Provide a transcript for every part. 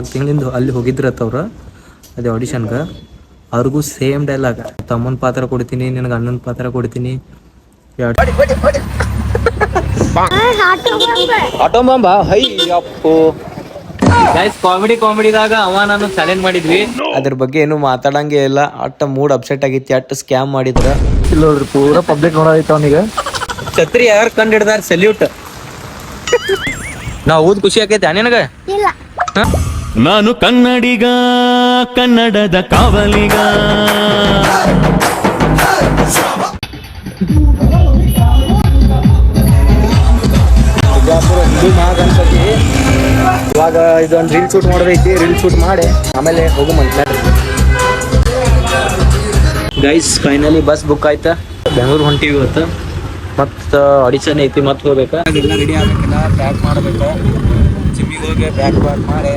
ತಿಂಗಳಿಂದ ಅಲ್ಲಿ ಹೋಗಿದ್ರತ್ತ ಅವ್ರು ಅದೇ ಆಡಿಷನ್ಗೆ. ಅವ್ರಿಗೂ ಸೇಮ್ ಡೈಲಾಗ್, ತಮ್ಮನ ಪಾತ್ರ ಕೊಡ್ತೀನಿ, ನಿನಗೆ ಅಣ್ಣನ ಪಾತ್ರ ಕೊಡ್ತೀನಿ. ಆಟೋ ಬಾಂಬ ಹೈ ಅಪ್ಪು ಗೈಸ್, ಕಾಮಿಡಿದಾಗ ಅವ ನಾನು ಚಾಲೆಂಜ್ ಮಾಡಿದ್ವಿ. ಅದ್ರ ಬಗ್ಗೆ ಏನು ಮಾತಾಡಂಗೆ ಇಲ್ಲ. ಅಟ್ಟ ಮೂಡ್ ಅಪ್ಸೆಟ್ ಆಗಿತ್ತು, ಅಟ್ಟ ಸ್ಕ್ಯಾಮ್ ಮಾಡಿದ್ರ. ಇಲ್ಲ ನೋಡ್ರಿ, ಪೂರಾ ಪಬ್ಲಿಕ್ ನೋಡೋದೈತೆ ಅವನಿಗೆ. ಛತ್ರಿ ಯಾರು ಕಂಡು ಹಿಡ್ದಾರ, ಸೆಲ್ಯೂಟ್. ನಾ ಓದ್ ಖುಷಿ ಆಕೈತೆ ನಿನಗ? ನಾನು ಕನ್ನಡಿಗ, ಕನ್ನಡದ ಕಾವಲಿಗ. ಬಿಜಾಪುರ ಹಿಂದೂ ಮಹಾಗಣಪತಿ. ಇವಾಗ ಇದೊಂದು ರೀಲ್ ಶೂಟ್ ಮಾಡೋದೈತಿ. ರೀಲ್ ಶೂಟ್ ಮಾಡಿ ಆಮೇಲೆ ಹೋಗು ಮಂತ್ಲ. ಗೈಸ್ ಫೈನಲಿ ಬಸ್ ಬುಕ್ ಆಯ್ತಾ, ಬೆಂಗಳೂರು ಹೊಂಟಿವಿ ಇವತ್ತು. ಮತ್ತು ಆಡಿಷನ್ ಐತಿ, ಮತ್ತೆ ಹೋಗ್ಬೇಕಾ. ಎಲ್ಲ ರೆಡಿ ಆಗಬೇಕಿಲ್ಲ, ಪ್ಯಾಕ್ ಮಾಡ್ಬೇಕು. ಜಿಮ್ಮಿಗೆ ಹೋಗಿ ಪ್ಯಾಕ್ ಮಾಡಿ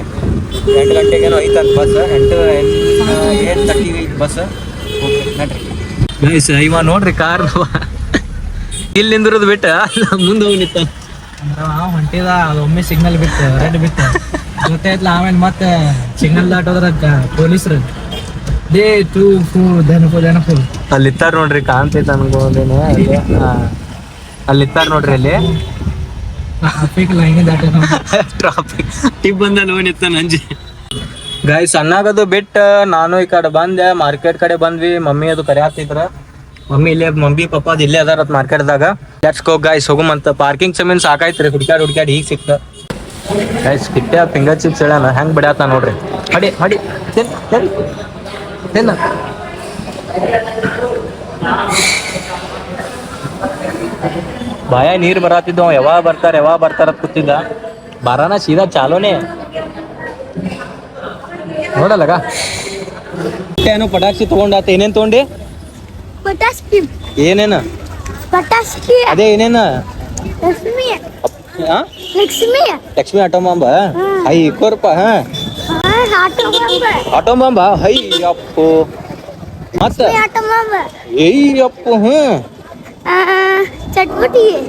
8 ಗಂಟೆಗೇನೋ ಐತಂತ ಬಸ್. 8:30 ಐತಿ ಬಸ್. ನಡ್ರಿ ಗೈಸ್, ಇವ ನೋಡ್ರಿ ಕಾರ್ ಇಲ್ಲಿ ನಿಂದಿರೋದು ಬಿಟ್ಟ ಮುಂದೆ ಹೋಗಿ ನಿಂತ. ಹೊಂಟಿದ ಅದು ಒಮ್ಮೆ ಸಿಗ್ನಲ್ ಬಿತ್ತು, ರೆಡ್ ಬಿತ್ತು, ಗೊತ್ತಾಯ್ತಲ್ಲ. ಆಮೇಲೆ ಮತ್ತೆ ಸಿಗ್ನಲ್ ದಾಟೋದ್ರ ಪೊಲೀಸರು ಡೇ 2 4 ಅಲ್ಲಿತ್ತಾರ ನೋಡ್ರಿ, ಕಾಣ್ತೈತೆ ಅನ್ಕೋದೇನೆ. ಅಲ್ಲಿತ್ತಾರ ನೋಡ್ರಿ, ಅಲ್ಲಿ ಟ್ರಾಫಿಕ್ ಲೈನ್ ದಾಟ ಟ್ರಾಫಿಕ್ ಟಿಪ್ ಬಂದ ನಿತ್ತ ನಂಜಿ. ಗೈಸ್ ಸಣ್ಣಾಗದು ಬಿಟ್ಟು ನಾನು ಈ ಕಡೆ ಬಂದೆ, ಮಾರ್ಕೆಟ್ ಕಡೆ ಬಂದ್ವಿ. ಮಮ್ಮಿ ಅದು ಕರೆ ಹಾಕ್ತಿದ್ರ. ಮಮ್ಮಿ ಇಲ್ಲೇ, ಮಮ್ಮಿ ಪಪ್ಪ ಅದು ಇಲ್ಲೇ ಅದಾರ ಮಾರ್ಕೆಟ್ದಾಗ. ಲೆಟ್ಸ್ ಗೋ ಗೈಸ್, ಹೋಗುಮಂತ. ಪಾರ್ಕಿಂಗ್ ಸಮೀನ್ ಸಾಕಾಯ್ತ್ರಿ, ಹುಡ್ಕ್ಯಾಡಿ ಈಗ ಸಿಕ್ತ. ಗೈಸ್ ಕಿಟ್ಟೆ ಫಿಂಗರ್ ಚಿಪ್ಸ್ ಹೇಳ್ಯಾನ, ಹೆಂಗ್ ಬಿಡ್ಯಾತ ನೋಡ್ರಿ. ಹಡಿ ತಿನ್ನ. ಬಾಯ ನೀರ್ ಬರತ್ತಿದ್ದ, ಯಾವಾಗ ಬರ್ತಾರ ಕೂತಿದ್ದ. ಬರಾನ ಸೀದಾ ಚಾಲೋನೆ ನೋಡಲ್ಲಗ. ಏನೋ ಪಟಾಕ್ಷಿ ತಗೊಂಡಾತ. ಏನೇನ್ ತಗೊಂಡಿ? ಏನೇನ ಅದೇ ಏನೇನ? ಲಕ್ಷ್ಮಿ ಆಟೋ ಬಾಂಬ ಹೈ ಕೋರ್ಪ. ಆಟೋ ಬಾಂಬ ಹೈ ಅಪ್ಪು. ಮತ್ತ ಏಯ್ ಅಪ್ಪು.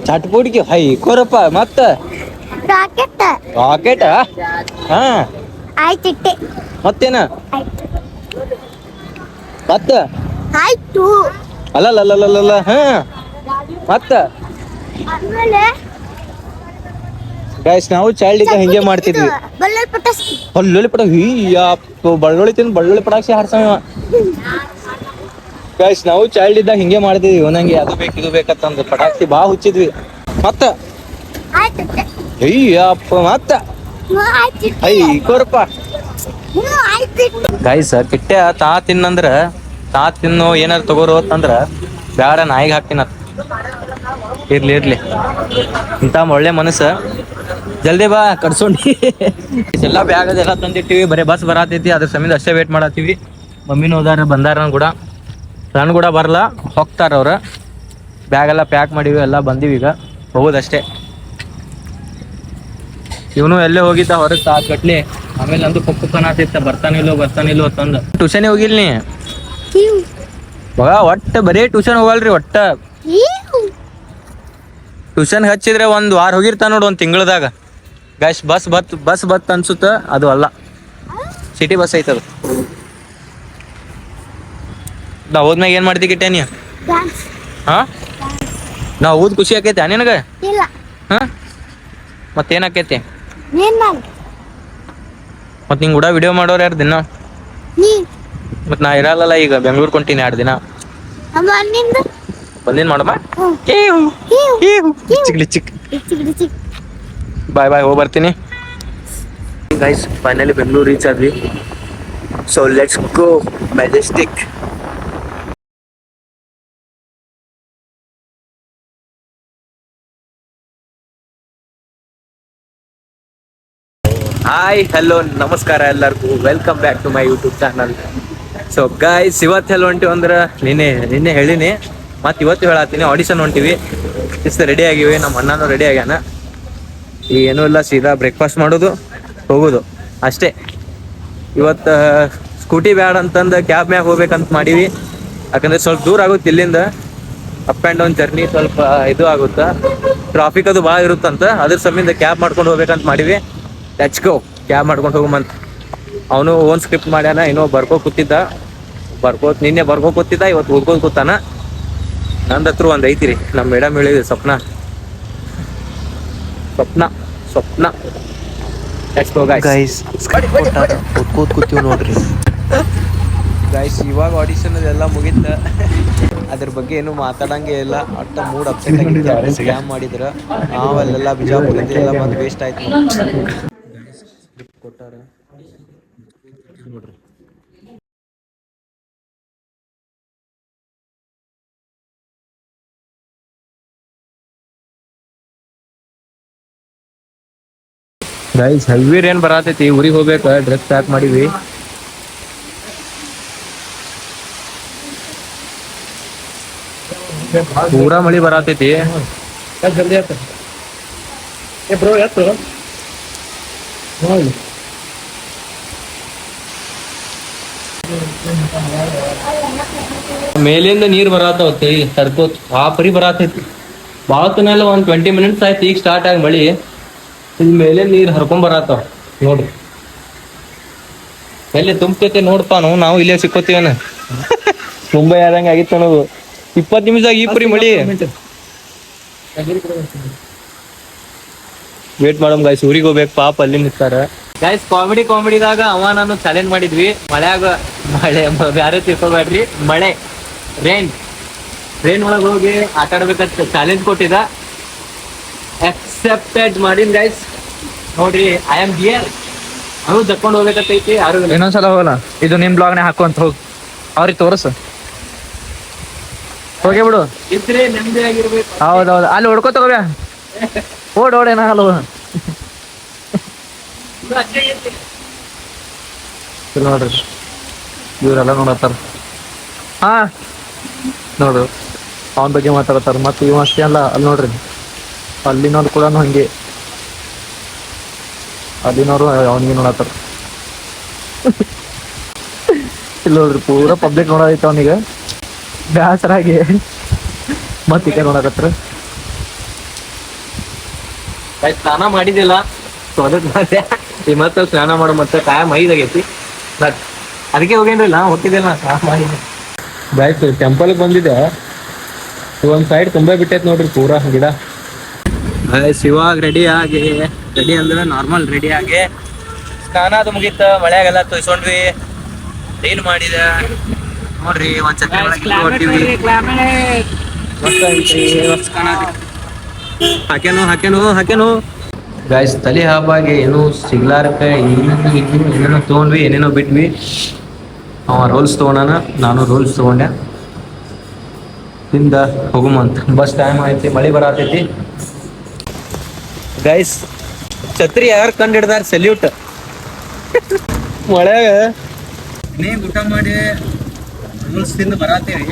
ಚಟ್ಪುಟಿಗೆ ಹೈ ಕೋರಪ್ಪ. ಮತ್ತ ರಾಕೆಟ್. ಹಾ ಮತ್ತೇನ? ಮತ್ತ ಅಲ್ಲ. ಹಾ ಮತ್ತ ಗೈಸ್, ನಾವು ಚೈಲ್ಡ್ ಇದ್ದ ಹಿಂಗೆ ಮಾಡ್ತಿದ್ವಿ. ಬಳ್ಳೊಳ್ಳಿ ಪಟಾಕ್ಷಿ ಹಾರ್ಸವ. ಗೈಸ್ ನಾವು ಚೈಲ್ಡ್ ಇದ್ದಾಗ ಹಿಂಗೆ ಮಾಡ್ತಿದ್ವಿ. ಒಂದಂಗೆ ಅದು ಬೇಕು ಇದು ಬೇಕಂತಂದು ಪಟಾಕ್ಷಿ ಬಾ ಹುಚ್ಚಿದ್ವಿ. ಮತ್ತ ಅಯ್ಯಪ್ಪ. ಮತ್ತ ಐ ಕೋರಪ್ಪ. ಗೈಸ್ ಕಿಟ್ಟೆ ತಾ ತಿನ್ನು ಏನಾರು ತಗೋರು ಅಂತಂದ್ರ ಬ್ಯಾಡ, ನಾಯಿಗೆ ಹಾಕ್ತೀನ. ಇರ್ಲಿ ಇಂತ ಒಳ್ಳೆ ಮನಸ್ಸು. ಜಲ್ದಿ ಬಾ ಕಡ್ಸೊಂಡಿ. ಎಲ್ಲ ಬ್ಯಾಗ್ ಅದೆಲ್ಲ ತಂದಿಟ್ಟಿವಿ. ಬರೀ ಬಸ್ ಬರತೈತಿ, ಅದ್ರ ಸಮಯ ಅಷ್ಟೇ ವೇಟ್ ಮಾಡತ್ತೀವಿ. ಮಮ್ಮಿನೂ ಹೋದಾರ, ಬಂದಾರ ಕೂಡ. ನಾನು ಕೂಡ ಬರಲ್ಲ, ಹೋಗ್ತಾರ ಅವ್ರ. ಬ್ಯಾಗ್ ಎಲ್ಲ ಪ್ಯಾಕ್ ಮಾಡಿವಿ, ಎಲ್ಲ ಬಂದೀವಿ. ಈಗ ಹೋಗೋದಷ್ಟೇ. ಇವನು ಎಲ್ಲೇ ಹೋಗಿದ್ದ ಹೊರಗೆ ತಾಕಟ್ಲಿ. ಆಮೇಲೆ ಅಂದು ಪಕ್ಕನಾತಿತ್ತ, ಬರ್ತಾನಿಲ್ಲೋ ಅಂತಂದು. ಟ್ಯೂಷನ್ ಹೋಗಿಲ್ ನೀ? ಒಟ್ಟ ಬರೀ ಟ್ಯೂಷನ್ ಹೋಗಲ್ರಿ. ಒಟ್ಟ ಟ್ಯೂಷನ್ ಹಚ್ಚಿದ್ರೆ 1 ವಾರ ಹೋಗಿರ್ತಾನ ನೋಡು, 1 ತಿಂಗಳದಾಗ. ಗೈಸ್ ಬಸ್ ಬತ್ ಅನ್ಸುತ್ತ, ಅದು ಅಲ್ಲ, ಸಿಟಿ ಬಸ್ ಐತದ. ನಾ ಹೋದ್ಮ್ಯಾಗ ಏನ್ ಮಾಡ್ತಿ ಕಿಟ್ಟೆ ನೀ? ಹಾ ನಾ ಓದ್ ಖುಷಿ ಆಕೈತೆ ನಿನಗ? ಹಾ ಮತ್ತೇನ್ ಆಕೈತಿ? ಮತ್ ನಿಂಗ್ ಕೂಡ ವಿಡಿಯೋ ಮಾಡೋರು ಯಾರು ದಿನ? ಮತ್ ನಾ ಇರಲ್ಲ, ಈಗ ಬೆಂಗ್ಳೂರ್ ಕೊಂಟೀನಿ 2 ದಿನ. ಬಂದೇನ್ ಮಾಡಮ್ಮ. ಬಾಯ್ ಹೋಗಿ ಬರ್ತೀನಿ. ಗೈಸ್ ಫೈನಲಿ ಬೆಂಗ್ಳೂರ್ ರೀಚ್ ಆದ್ವಿ. So let's go Majestic. Hi hello ನಮಸ್ಕಾರ ಎಲ್ಲರಿಗೂ. Welcome back to my YouTube channel. So guys ಇವತ್ತು ಎಲ್ಲ ಹೊಂಟಿವಿ ಅಂದ್ರೆ ನಿನ್ನೆ ಹೇಳಿನಿ, ಮತ್ತು ಇವತ್ತು ಹೇಳತ್ತೀನಿ. ಆಡಿಷನ್ ಹೊಂಟಿವಿ. ರೆಡಿ ಆಗಿವಿ, ನಮ್ಮ ಅಣ್ಣನೂ ರೆಡಿ ಆಗ್ಯಾನ. ಈಗ ಏನೂ ಇಲ್ಲ, ಸೀದಾ ಬ್ರೇಕ್ಫಾಸ್ಟ್ ಮಾಡೋದು, ಹೋಗೋದು ಅಷ್ಟೇ. ಇವತ್ತು ಸ್ಕೂಟಿ ಬ್ಯಾಡ ಅಂತಂದು ಕ್ಯಾಬ್ ಮ್ಯಾಗ ಹೋಗ್ಬೇಕಂತ ಮಾಡೀವಿ. ಯಾಕಂದ್ರೆ ಸ್ವಲ್ಪ ದೂರ ಆಗುತ್ತೆ ಇಲ್ಲಿಂದ. ಅಪ್ ಆ್ಯಂಡ್ ಡೌನ್ ಜರ್ನಿ ಸ್ವಲ್ಪ ಇದು ಆಗುತ್ತಾ, ಟ್ರಾಫಿಕ್ ಅದು ಭಾಳ ಇರುತ್ತಂತ. ಅದ್ರ ಸಮ್ಮಿಂದ ಕ್ಯಾಬ್ ಮಾಡ್ಕೊಂಡು ಹೋಗ್ಬೇಕಂತ ಮಾಡೀವಿ. ಲೆಟ್ಸ್ ಗೋ, ಕ್ಯಾಬ್ ಮಾಡ್ಕೊಂಡು ಹೋಗುಮಂತ. ಅವನು ಓನ್ ಸ್ಕ್ರಿಪ್ಟ್ ಮಾಡ್ಯಾನ, ಇನ್ನೋ ನಿನ್ನೆ ಬರ್ಕೋ ಕೂತಿದ್ದ, ಇವತ್ತು ಓದ್ಕೋದ್ ಕೂತಾನ. ನಂದ ಹತ್ರ ಒಂದ್ ಐತಿರಿ, ನಮ್ಮ ಮೇಡಮ್ ಹೇಳಿದ್ವಿ, ಸ್ವಪ್ನ ಗೈಸ್ ಓದ್ಕೋತ್ ಕೂತೀವಿ ನೋಡ್ರಿ. ಗೈಸ್ ಇವಾಗ ಆಡಿಷನ್ ಅದೆಲ್ಲ ಮುಗಿತ, ಅದ್ರ ಬಗ್ಗೆ ಏನು ಮಾತಾಡಂಗೆ ಇಲ್ಲ. ಒಟ್ಟ ಮೂಡ್ ಅಪ್ಸೆಟ್ ಆಗಿತ್ತು. ಸ್ಕ್ಯಾಮ್ ಮಾಡಿದ್ರ ನಾವಲ್ಲೆಲ್ಲ ಬಿಜಾಪುರದಿಂದ ಎಲ್ಲ ಬಂದು ವೇಸ್ಟ್ ಆಯ್ತು ಕೊಟ್ಟಾರ ನೋಡ್ರಿ. ಗೈಸ್ ಹೆವಿ ರೇನ್ ಬರತೈತಿ, ಊರಿಗೆ ಹೋಗ್ಬೇಕ, ಡ್ರೆಸ್ ಪ್ಯಾಕ್ ಮಾಡಿವಿ. ಪೂರಾ ಮಳಿ ಬರತೈತಿ. ಜಲ್ದಿ ಆಯ್ತು ಬ್ರೋ, ಎತ್ತು ನೋಡಿ. ಮೇಲಿಂದ ನೀರ್ ಬರತ್ತವತ್ತಿ, ತಡ್ಕೋತ್ ಆ ಪರಿ ಬರತೈತಿ. ಬಾಳತನೆಲ್ಲ ಒಂದ್ 20 ಮಿನಿಟ್ಸ್ ಆಯ್ತು ಈಗ ಸ್ಟಾರ್ಟ್ ಆಗಿ ಮಳಿ. ಇಲ್ಲಿ ಮೇಲೆ ನೀರ್ ಹರ್ಕೊಂಡ್ ಬರತ್ತವ ನೋಡ್ರಿ. ಎಲ್ಲಿ ತುಂಬತೈತೆ ನೋಡ್ಪಾ, ನಾವು ಇಲ್ಲೇ ಸಿಕ್ಕೋತೀವನ. ಮುಂಬೈ ಆದಂಗ ಆಗಿತ್ತು ನಾವು. 20 ನಿಮಿಷ ಈ ಪರಿ ಮಳಿ. ವೇಟ್ ಮಾಡಮ್ ಗೈಸ್, ಊರಿಗೆ ಹೋಗ್ಬೇಕು ಪಾಪ, ಅಲ್ಲಿ ನಿಂತಾರ. ಗೈಸ್ ಕಾಮಿಡಿದಾಗ ನಾನು ಚಾಲೆಂಜ್ ಮಾಡಿದ್ವಿ. ಮಳೆ ಬ್ಯಾರೆ ತಿಳ್ಕೊಬೇಡ್ರಿ, ರೇನ್ ಒಳಗೆ ಹೋಗಿ ಆಟ ಆಡ್ಬೇಕಂತ ಚಾಲೆಂಜ್ ಕೊಟ್ಟಿದ್ದ. ಅಕ್ಸೆಪ್ಟೆಡ್ ಮಾಡಿನ್ ಗೈಸ್. ನೋಡ್ರಿ, ಐ ಆಮ್ ಹಿಯರ್. ಅದು ಜಕ್ಕೊಂಡು ಹೋಗ್ಬೇಕಂತೈತಿ. ಯಾರು ಇನ್ನೊಂದ್ಸಲ ಹೋಗಲ್ಲ, ಇದು ನಿಮ್ ಬ್ಲಾಗ್ನೇ ಹಾಕುವಂತ ಹೋಗಿ ಅವ್ರಿಗೆ ತೋರ್ಸು. ಹೋಗಿ ಬಿಡು, ಇದ್ರೆ ನೆಮ್ಮದಿ ಆಗಿರ್ಬೇಕು. ಹೌದೌದು, ಅಲ್ಲಿ ಹೊಡ್ಕೋ ತಗೋಬ್ಯಾ, ಓಡ್ ಏನಾಗಲ್ಲ. ನೋಡ್ರಿ ಇವರೆಲ್ಲ ನೋಡತ್ತಾರ. ಹಾ ನೋಡು, ಅವನ ಬಗ್ಗೆ ಮಾತಾಡತ್ತಾರ. ಮತ್ತೆ ಇವ ಅಷ್ಟೇ ಅಲ್ಲ, ಅಲ್ಲಿ ನೋಡ್ರಿ, ಅಲ್ಲಿನವ್ರು ಕೂಡ ಹಂಗೆ, ಅಲ್ಲಿನವ್ರು ಅವನಿಗೆ ನೋಡತ್ತಾರ. ಇಲ್ಲಿ ನೋಡ್ರಿ, ಪೂರಾ ಪಬ್ಲಿಕ್ ನೋಡೋದೈತೆ ಅವನಿಗೆ ಬ್ಯಾಸರಾಗಿ. ಮತ್ತೆ ಈಗ ನೋಡಕತ್ರ. ಸ್ನಾನ ಮಾಡಿದಿಲ್ಲ, ಮತ್ತೆ ಸ್ನಾನ ಮಾಡೋ ಮತ್ತೆ ಟೈಮ್ 5 ಆಗೈತಿ. ಅದಕ್ಕೆ ಹೋಗೇನ್ರಿಲ್ಲ, ಹೋಗ್ತಿದ್ದಿಲ್ಲ, ಸ್ನಾನ ಮಾಡಿದ್ದೆ. ಬಾಯ್ತು ಟೆಂಪಲ್ಗೆ ಬಂದಿದ್ದೆ, ಒಂದ್ ಸೈಡ್ ತುಂಬಾ ಬಿಟ್ಟೈತೆ ನೋಡ್ರಿ ಪೂರಾ ಗಿಡ. ಇವಾಗ ರೆಡಿ ಅಂದ್ರೆ ನಾರ್ಮಲ್ ರೆಡಿ ಆಗಿ ಸ್ನಾನ ಅದು ಮುಗೀತ. ಮಳೆಯಾಗೆಲ್ಲ ತೊಯ್ಸ್ಕೊಂಡ್ವಿ, ರೀಲ್ ಮಾಡಿದ ನೋಡ್ರಿ. ಒಂದ್ ಛತ್ರಿ ಹಾಕ್ಯಾನು ಗಾಯ್ಸ್. ತಲೆ ಹಾಬಾಗಿ ಏನೋ ಸಿಗ್ಲಾರಕ್ಕೆ ಏನೇನೋ ತೊಗೊಂಡ್ವಿ, ಏನೇನೋ ಬಿಟ್ವಿ. ಅವ ರೋಲ್ಸ್ ತೊಗೊಂಡಾನ, ನಾನು ರೋಲ್ಸ್ ತೊಗೊಂಡೆ. ಹಿಂದ ಹೋಗುಮಂತ, ಬಸ್ ಟೈಮ್ ಐತಿ, ಮಳೆ ಬರತೈತಿ. ಗೈಸ್ ಛತ್ರಿ ಯಾರು ಕಂಡು ಹಿಡ್ದಾರ, ಸೆಲ್ಯೂಟ್. ಮಳೆಯಾಗ ಊಟ ಮಾಡಿ ರೂಲ್ಸ್ ತಿಂದು ಬರತ್ತೀವಿ.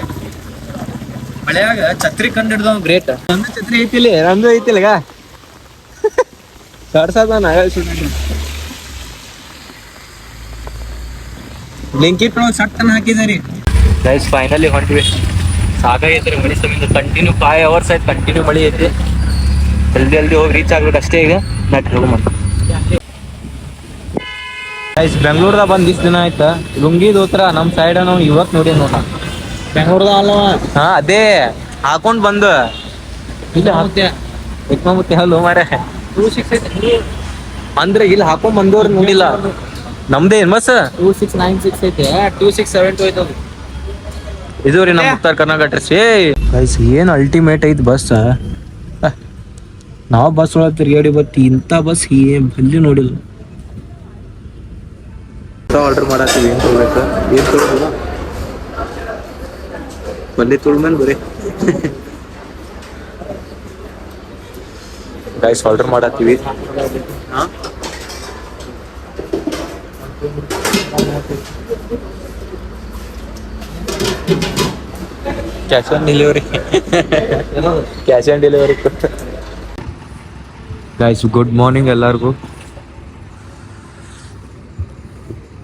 ಮಳೆಯಾಗ ಛತ್ರಿ ಕಂಡು ಹಿಡ್ದವ್ ಗ್ರೇಟ್. ನಂದು ಛತ್ರಿ ಐತಿಲ್ಲ, ನಂದು ಐತಿಲ್ಲ ಈಗ ಕಡ್ಸದ ಬ್ಲಿಂಕಿಟ್ ಸಟ್ಟನ ಹಾಕಿದಾರಿ. ಗೈಸ್ ಫೈನಲಿ ಹೊಂಟ್ವಿ, ಸಾಕಾಗೈತ್ರಿ ಮಳಿ ಸಮಿಂದ. ಕಂಟಿನ್ಯೂ 5 hours ಆಯ್ತು, ಕಂಟಿನ್ಯೂ ಮಳಿ ಐತಿ. ಜಲ್ದಿ ಹೋಗಿ ರೀಚ್ ಆಗ್ಬೇಕು ಅಷ್ಟೇ ಈಗ. ಗೈಸ್ ಬೆಂಗ್ಳೂರ್ದಾಗ ಬಂದ್ ಇಷ್ಟ ದಿನ ಆಯ್ತ. ಲುಂಗಿ ದೋತ್ರ ನಮ್ ಸೈಡ್ ನಾವು ಇವತ್ ನೋಡಿ ನೋಡ. ಬೆಂಗಳೂರ್ದ ಅಲ್ಲವ, ಹಾ ಅದೇ ಹಾಕೊಂಡ್ ಬಂದು ಮುತ್ತೆ ಹಲ್ಲು ಮಾರ. 26 ಅಂದ್ರೆ ಇಲ್ಲಿ ಹಾಕೊಂಡ್ ಬಂದವ್ರು ನೋಡಿಲ್ಲ. ನಮ್ದೇ ಏನ್ ಬಸ್ 2696 ಐತೆ, 2672 ಐತದ. ಇದು ರೀ ನಮ್ಮ ಉತ್ತರ ಕರ್ನಾಟಕ ಡ್ರೆಸ್. ಗೈಸ್ ಏನ್ ಅಲ್ಟಿಮೇಟ್ ಐತ್ ಬಸ್. ನಾವು ಬಸ್ ಒಳಗೆ ತಿರ್ಗಾಡಿ ಬತ್ತಿ, ಇಂಥ ಬಸ್ ಅಲ್ಲಿ ನೋಡಿಲ್ಲ. ಆರ್ಡರ್ ಮಾಡತ್ತೀವಿ, ಏನ್ ತೊಗೊಬೇಕು, ಏನ್ ತೊಗೊಳಲ್ಲ ಬಲ್ಲಿ ತುಳ್ಮೇಲೆ ಬರೀ. ಗೈಸ್ ಆರ್ಡರ್ ಮಾಡತ್ತೀವಿ. Cash on delivery guys good morning ಎಲ್ಲರಿಗೂ.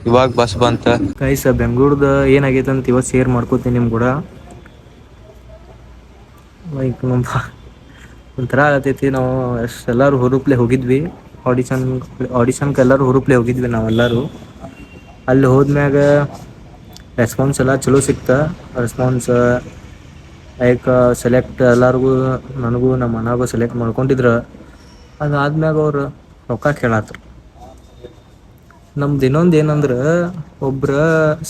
ಇವಾಗ ಬಸ್ ಬಂತ ಗೈಸ್. ಬೆಂಗಳೂರ್ದ ಏನಾಗೈತೆ ಅಂತ ಇವತ್ತು ಶೇರ್ ಮಾಡ್ಕೋತೀನಿ ನಿಮ್ ಕೂಡ. ಲೈಕ್ ಒಂಥರ ಆಗತೈತಿ. ನಾವು ಎಲ್ಲರೂ ಹುರುಪ್ಲೆ ಹೋಗಿದ್ವಿ ಆಡಿಷನ್ಗೆ, ಎಲ್ಲರೂ ಹುರುಪ್ಲೆ ಹೋಗಿದ್ವಿ ನಾವೆಲ್ಲರೂ. ಅಲ್ಲಿ ಹೋದ್ಮ್ಯಾಗ ರೆಸ್ಪಾನ್ಸ್ ಎಲ್ಲ ಚಲೋ ಸಿಕ್ತ. ರೆಸ್ಪಾನ್ಸ್ ಲೈಕ್ ಸೆಲೆಕ್ಟ್ ಎಲ್ಲರಿಗೂ ನನಗೂ ನಮ್ಮ ಮನಾಗೂ ಸೆಲೆಕ್ಟ್ ಮಾಡ್ಕೊಂಡಿದ್ರು. ಅದಾದ್ಮ್ಯಾಗ ಅವ್ರು ರೊಕ್ಕ ಕೇಳತ್ರು. ನಮ್ದು ಇನ್ನೊಂದು ಏನಂದ್ರೆ ಒಬ್ರ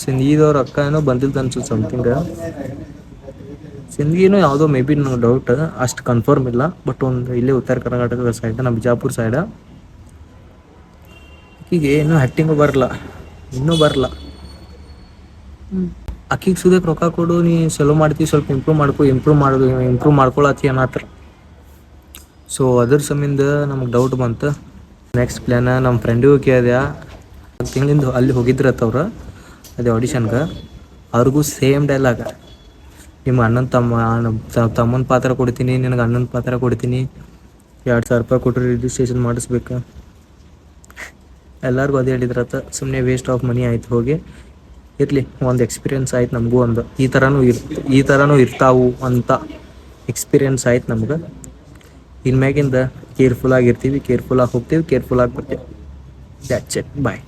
ಸಿಂಧಿದವ್ರ ಅಕ್ಕ ಏನೋ ಬಂದಿದ್ದು ಅನ್ಸುತ್ತೆ ಸಮಥಿಂಗ್. ಸಿಂಧಿನೂ ಯಾವುದೋ ಮೇ ಬಿ ನಂಗೆ ಡೌಟ್, ಅಷ್ಟು ಕನ್ಫರ್ಮ್ ಇಲ್ಲ. ಬಟ್ ಒಂದು ಇಲ್ಲೇ ಉತ್ತರ ಕರ್ನಾಟಕದ ಸೈಡ್, ನಮ್ಮ ಬಿಜಾಪುರ ಸೈಡ್. ಆಕಿಗೆ ಇನ್ನೂ ಹ್ಯಾಕ್ಟಿಂಗು ಬರಲ್ಲ, ಇನ್ನೂ ಬರಲ್ಲ. ಆಕಿಗೆ ಸುದಕ್ಕೆ ರೊಕ್ಕ ಕೊಡು, ನೀ ಚಲೋ ಮಾಡ್ತೀವಿ, ಸ್ವಲ್ಪ ಇಂಪ್ರೂವ್ ಮಾಡ್ಕೊಳತ್ತಿ ಅನ್ನತ್ರ. ಸೊ ಅದ್ರ ಸಂಬಂಧ ನಮಗೆ ಡೌಟ್ ಬಂತು. ನೆಕ್ಸ್ಟ್ ಪ್ಲ್ಯಾನ್ ನಮ್ಮ ಫ್ರೆಂಡಿಗೂ ಕೇಳಿದೆ. ತಿಂಗಳಿಂದ ಅಲ್ಲಿ ಹೋಗಿದ್ರತ್ತವ್ರು ಅದೇ ಆಡಿಷನ್ಗೆ. ಅವ್ರಿಗೂ ಸೇಮ್ ಡೈಲಾಗ, ನಿಮ್ಮ ಅಣ್ಣನ ತಮ್ಮನ ಪಾತ್ರ ಕೊಡ್ತೀನಿ, ನಿನಗೆ ಅಣ್ಣನ ಪಾತ್ರ ಕೊಡ್ತೀನಿ, 2,000 ರೂಪಾಯಿ ಕೊಟ್ಟರೆ ರಿಜಿಸ್ಟ್ರೇಷನ್ ಮಾಡಿಸ್ಬೇಕು. ಎಲ್ಲರಿಗೂ ಅದೇ ಹೇಳಿದ್ರತ್ತ. ಸುಮ್ಮನೆ ವೇಸ್ಟ್ ಆಫ್ ಮನಿ ಆಯ್ತು. ಹೋಗಿ ಇರಲಿ, ಒಂದು ಎಕ್ಸ್ಪೀರಿಯನ್ಸ್ ಆಯ್ತು ನಮಗೂ. ಒಂದು ಈ ಥರನೂ ಇರ್ತಾವು ಅಂತ ಎಕ್ಸ್ಪೀರಿಯನ್ಸ್ ಆಯ್ತು ನಮ್ಗೆ. ಇನ್ಮ್ಯಾಗಿಂದ ಕೇರ್ಫುಲ್ಲಾಗಿರ್ತೀವಿ, ಕೇರ್ಫುಲ್ಲಾಗಿ ಹೋಗ್ತೀವಿ, ಕೇರ್ಫುಲ್ಲಾಗಿ ಬರ್ತೀವಿ. That's it, bye.